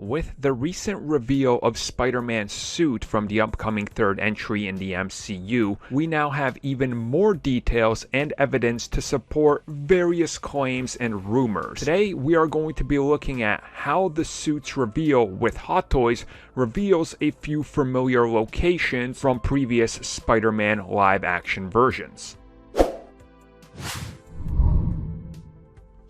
With the recent reveal of Spider-Man's suit from the upcoming third entry in the MCU, we now have even more details and evidence to support various claims and rumors. Today, we are going to be looking at how the suit's reveal with Hot Toys reveals a few familiar locations from previous Spider-Man live-action versions.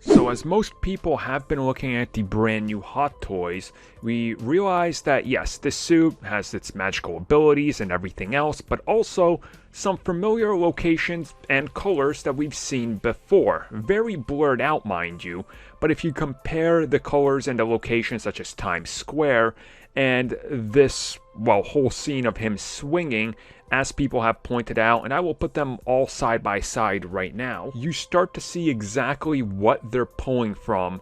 So as most people have been looking at the brand new Hot Toys, we realize that yes, this suit has its magical abilities and everything else, but also some familiar locations and colors that we've seen before. Very blurred out, mind you, but if you compare the colors and the locations such as Times Square and this, whole scene of him swinging, as people have pointed out, and I will put them all side by side right now, you start to see exactly what they're pulling from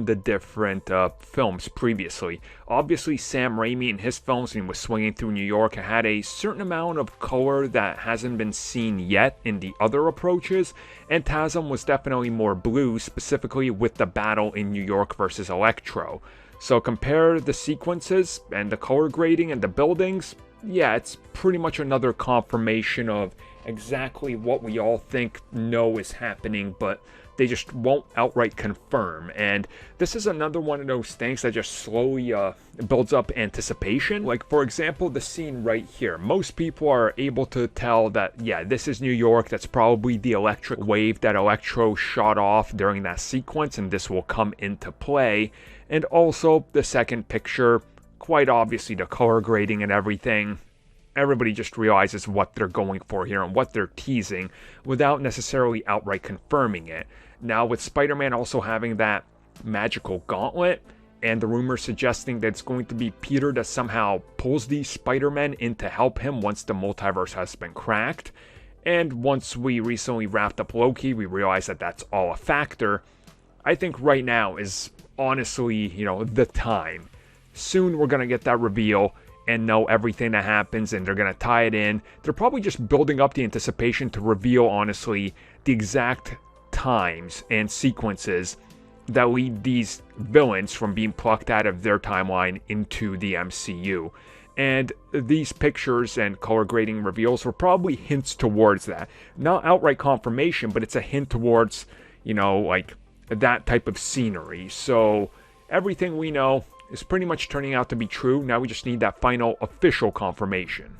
the different films previously. Obviously, Sam Raimi in his films, when he was swinging through New York, had a certain amount of color that hasn't been seen yet in the other approaches, and TASM was definitely more blue, specifically with the battle in New York versus Electro. So compare the sequences and the color grading and the buildings. Yeah, it's pretty much another confirmation of exactly what we all know is happening, but they just won't outright confirm. And this is another one of those things that just slowly builds up anticipation. Like, for example, the scene right here. Most people are able to tell that, yeah, this is New York. That's probably the electric wave that Electro shot off during that sequence, and this will come into play. And also, the second picture, quite obviously the color grading and everything, everybody just realizes what they're going for here and what they're teasing without necessarily outright confirming it. Now, with Spider-Man also having that magical gauntlet, and the rumors suggesting that it's going to be Peter that somehow pulls these Spider-Men in to help him once the multiverse has been cracked, and once we recently wrapped up Loki, we realized that that's all a factor. I think right now is honestly, the time. Soon we're going to get that reveal and know everything that happens, and they're going to tie it in. They're probably just building up the anticipation to reveal, honestly, the exact times and sequences that lead these villains from being plucked out of their timeline into the MCU. And these pictures and color grading reveals were probably hints towards that. Not outright confirmation, but it's a hint towards, like that type of scenery. So everything we know is pretty much turning out to be true. Now we just need that final official confirmation.